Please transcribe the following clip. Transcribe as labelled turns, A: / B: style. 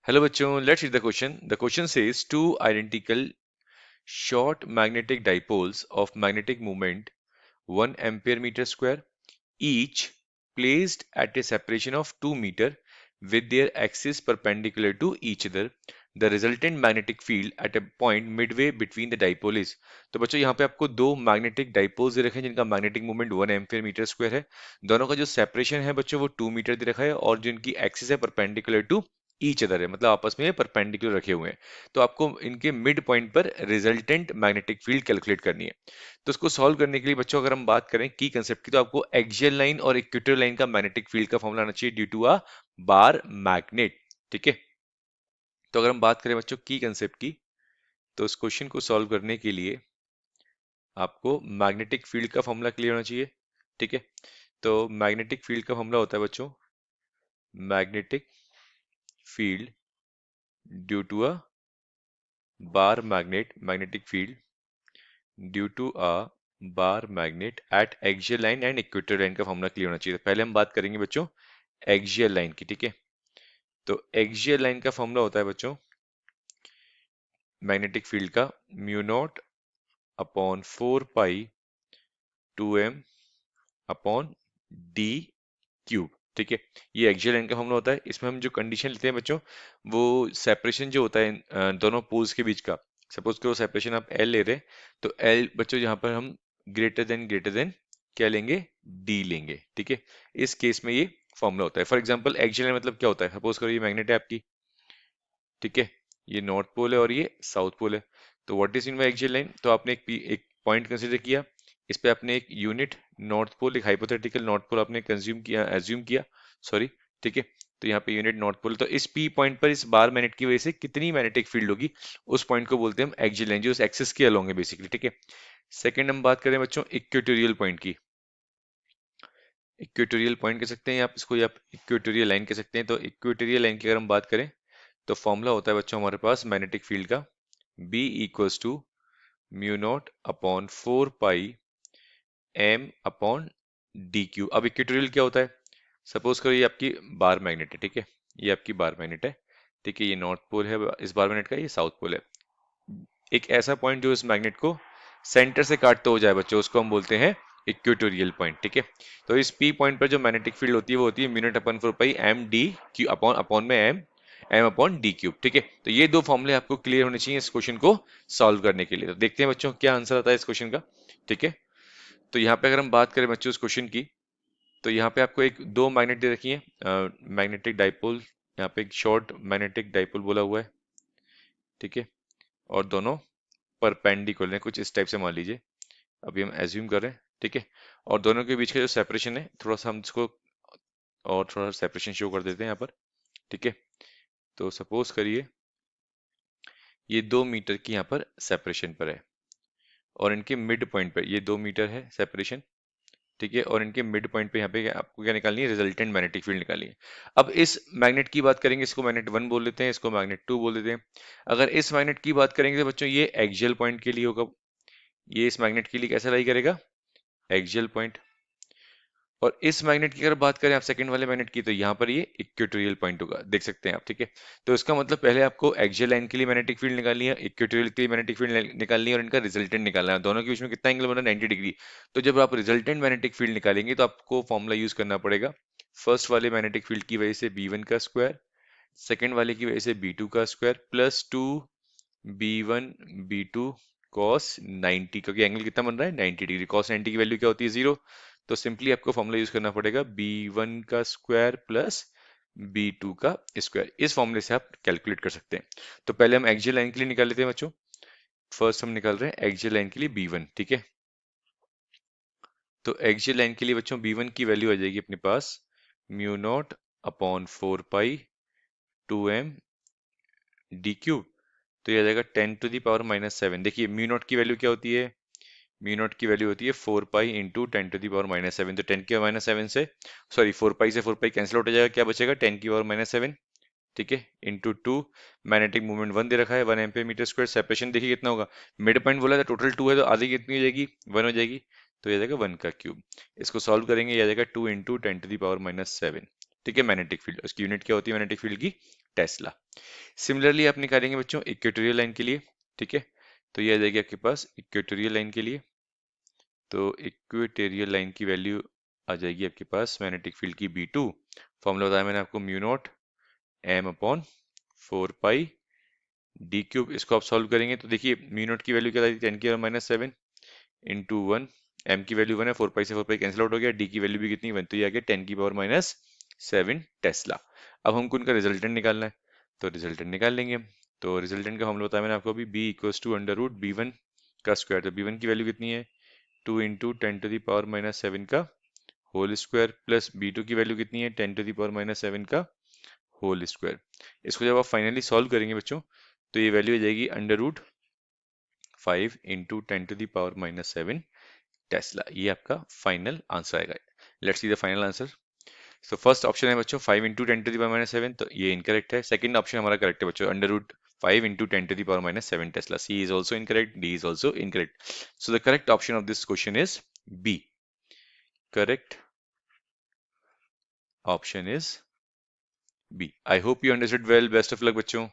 A: Hello बच्चों, let's read the question. The question says two identical short magnetic dipoles of magnetic moment 1 ampere meter square each placed at a separation of 2 meter with their axis perpendicular to each other. The resultant magnetic field at a point midway between the dipole is. तो बच्चों यहाँ पे आपको दो magnetic dipoles दे रखे हैं जिनका magnetic moment 1 ampere metre square है। दोनों का जो सेपरेशन है बच्चों वो 2 मीटर दे रखा है और जिनकी एक्सिस है परपेंडिकुलर टू ईच अदर है, मतलब आपस में परपेंडिकुलर रखे हुए हैं। तो आपको इनके मिड पॉइंट पर रिजल्टेंट मैग्नेटिक फील्ड कैलकुलेट करनी है। तो इसको सॉल्व करने के लिए बच्चों अगर हम बात करें की कंसेप्ट की, तो आपको एक्सियल लाइन और इक्वेटोरियल लाइन का मैग्नेटिक फील्ड का फॉर्मूला आना चाहिए due to a bar magnet. ठीक है, तो अगर हम बात करें बच्चों की कंसेप्ट की, तो इस क्वेश्चन को सॉल्व करने के लिए आपको मैग्नेटिक फील्ड का फॉर्मूला क्लियर होना चाहिए। ठीक है, तो मैग्नेटिक फील्ड का फॉर्मूला होता है बच्चों magnetic field due to a bar magnet, magnetic field due to a bar magnet at axial line and equatorial line का फॉर्मूला क्लियर होना चाहिए। पहले हम बात करेंगे बच्चों एक्सियल लाइन की। ठीक है, तो एक्सियल लाइन का फॉर्मूला होता है बच्चों मैग्नेटिक फील्ड का म्यू नॉट अपॉन 4 पाई 2m अपॉन डी क्यूब। ठीक है, ये एक्सियल लाइन का फॉर्मूला होता है। इसमें हम जो कंडीशन लेते हैं बच्चों, वो सेपरेशन जो होता है दोनों पोल्स के बीच का, सपोज करो सेपरेशन आप एल ले रहे हैं, तो एल बच्चों यहाँ पर हम ग्रेटर देन क्या लेंगे, डी लेंगे। ठीक है, इस केस में ये फॉर्मूला होता है। फॉर एग्जांपल एक्सियल लाइन मतलब क्या होता है, सपोज करो ये मैग्नेट है आपकी। ठीक है, ये नॉर्थ पोल है और ये साउथ पोल है। तो what is in by axial line, तो आपने एक पॉइंट कंसीडर किया, इस पे आपने एक यूनिट नॉर्थ पोल, एक हाइपोथेटिकल नॉर्थ पोल आपने कंज्यूम किया, एज्यूम किया, सॉरी। ठीक है, तो यहाँ पे यूनिट नॉर्थ पोल, तो इस पी पॉइंट पर इस बार मैग्नेट की वजह से कितनी मैग्नेटिक फील्ड होगी, उस पॉइंट को बोलते हैं हम एक्सियल लाइन, जो उस एक्सिस के अलोंग है बेसिकली। ठीक है, सेकंड हम बात करें बच्चों इक्वेटोरियल पॉइंट की। इक्वेटोरियल पॉइंट कह सकते हैं आप इसको, या आप इक्वेटोरियल लाइन कह सकते हैं। तो इक्वेटोरियल लाइन की अगर हम बात करें, तो फॉर्मूला होता है बच्चों हमारे पास मैग्नेटिक फील्ड का B equals to mu naught upon 4 pi m upon d cube. अब इक्वेटोरियल क्या होता है, सपोज करो ये आपकी बार मैग्नेट है। ठीक है, ये आपकी बार मैग्नेट है। ठीक है, ये नॉर्थ पोल है इस बार मैग्नेट का, ये साउथ पोल है। एक ऐसा पॉइंट जो इस मैग्नेट को सेंटर से काटते हो जाए बच्चों, उसको हम बोलते हैं इक्वेटोरियल पॉइंट। ठीक है, तो इस पी पॉइंट पर जो मैग्नेटिक फील्ड होती है वो होती है mu naught upon 4 pi m D Q upon upon में m अपॉन डी क्यूब। ठीक है, तो ये दो फॉर्मूले आपको क्लियर होने चाहिए इस क्वेश्चन को सॉल्व करने के लिए। तो देखते हैं बच्चों क्या आंसर आता है इस क्वेश्चन का। ठीक है, तो यहाँ पे अगर हम बात करें बच्चों इस क्वेश्चन की, तो यहाँ पे आपको एक दो मैग्नेट दे रखी है, मैग्नेटिक डाइपोल, यहाँ पे एक शॉर्ट मैग्नेटिक डाइपोल बोला हुआ है। ठीक है, और दोनों परपेंडिकुलर है, कुछ इस टाइप से मान लीजिए, अभी हम एज्यूम कर रहे हैं। ठीक है, और दोनों के बीच का जो सेपरेशन है, थोड़ा सा हम इसको और थोड़ा सेपरेशन शो कर देते हैं यहाँ पर। ठीक है, तो सपोज करिए ये 2 मीटर की यहाँ पर सेपरेशन पर है, और इनके मिड पॉइंट पर ये 2 मीटर है सेपरेशन। ठीक है, और इनके मिड पॉइंट पे यहाँ पे आपको क्या निकालनी है, रिजल्टेंट मैग्नेटिक फील्ड निकालनी है। अब इस मैग्नेट की बात करेंगे, इसको मैग्नेट 1 बोल देते हैं, इसको मैग्नेट 2 बोल देते हैं। अगर इस मैग्नेट की बात करेंगे तो बच्चों ये एक्सियल पॉइंट के लिए होगा, ये इस मैग्नेट के लिए कैसा लाई करेगा, एक्सियल पॉइंट। और इस मैग्नेट की अगर बात करें आप सेकंड वाले मैग्नेट की, तो यहाँ पर ये इक्वेटोरियल पॉइंट होगा, देख सकते हैं आप। ठीक है, तो इसका मतलब पहले आपको एक्सियल लाइन के लिए मैग्नेटिक फील्ड निकालनी है, इक्वेटोरियल के लिए मैग्नेटिक फील्ड निकालनी है, और इनका रिजल्टेंट निकालना है। दोनों के बीच में कितना एंगल बना, 90 डिग्री। तो जब आप रिजल्टेंट मैग्नेटिक फील्ड निकालेंगे तो आपको फॉर्मूला यूज करना पड़ेगा फर्स्ट वाले मैग्नेटिक फील्ड की वजह से B1 का स्क्वायर, सेकेंड वाले की वजह से B2 का square, plus 2B1 B2 cos 90, क्योंकि एंगल कितना बन रहा है, 90 डिग्री। कॉस 90 की वैल्यू क्या होती है, 0। तो सिंपली आपको फॉर्मूला यूज करना पड़ेगा B1 का स्क्वायर प्लस B2 का स्क्वायर। इस फॉर्मूले से आप कैलकुलेट कर सकते हैं। तो पहले हम एक्सियल लाइन के लिए निकाल लेते हैं बच्चों। फर्स्ट हम निकाल रहे हैं एक्सियल लाइन के लिए B1। ठीक है, तो एक्सियल लाइन के लिए बच्चों B1 की वैल्यू आ जाएगी अपने पास म्यू नॉट अपॉन 4 पाई 2m डी क्यूब। तो ये आ जाएगा 10⁻⁻7। देखिए म्यू नॉट की वैल्यू क्या होती है, म्यू नॉट की वैल्यू होती है 4 पाई इंटू 10⁻⁻7। तो 10⁻⁷ से, सॉरी 4 पाई से 4 पाई कैंसिल आउट हो जाएगा, क्या बचेगा 10⁻⁷। ठीक है, इंटू 2, मैग्नेटिक मूवमेंट 1 दे रखा है, 1 एम्पियर मीटर स्क्वायर। सेपरेशन देखिए कितना होगा, मिड पॉइंट बोला था टोटल 2 है, तो आधी कितनी हो जाएगी, 1 हो जाएगी। तो ये आ जाएगा 1 का क्यूब। इसको सॉल्व करेंगे, ये आ जाएगा 2 इंटू 10⁻⁷। ठीक है, मैग्नेटिक फील्ड, उसकी यूनिट क्या होती है मैग्नेटिक फील्ड की? टेस्ला। सिमिलरली आप निकालेंगे बच्चों इक्वेटोरियल लाइन के लिए, ठीक है, तो ये आ जाएगी आपके पास इक्वेटोरियल लाइन के लिए, तो इक्वेटोरियल लाइन की वैल्यू आ जाएगी आपके पास मैग्नेटिक फील्ड की B2, फॉर्मूला बताया मैंने आपको म्यू नॉट एम अपॉन 4 पाई डी क्यूब। इसको आप सॉल्व करेंगे तो देखिए म्यू नॉट की वैल्यू क्या आई थी 10⁻⁻⁷ इंटू 1, एम की वैल्यू 1 है, 4 पाई से 4 पाई कैंसिल आउट हो गया, डी की वैल्यू भी कितनी 1, तो ये आ गया 10⁻⁻7 टेस्ला। अब हमको उनका रिजल्टेंट निकालना है, तो रिजल्टेंट निकाल लेंगे हम। तो रिजल्टेंट का हम बताया मैंने आपको अभी B equals to under root B1 का स्क्वायर, तो B1 की वैल्यू कितनी है 2 इंटू 10⁻⁻7 का होल स्क्वायर, प्लस B2 की वैल्यू कितनी है 10⁻⁻7 का होल स्क्वायर। इसको जब आप फाइनली सॉल्व करेंगे बच्चों तो ये वैल्यू आ जाएगी अंडर रूट 5 इंटू 10⁻⁻7 टेस्ला। ये आपका फाइनल आंसर आएगा। Let's see the final answer. So first option है बच्चों 5 इंटू 10⁻⁻7, तो ये इनकरेक्ट है। सेकंड ऑप्शन हमारा करेक्ट है बच्चों, under root 5 into 10⁻⁻7 tesla. C is also incorrect, D is also incorrect. So the correct option of this question is B. Correct option is B. I hope you understood well. Best of luck बच्चों।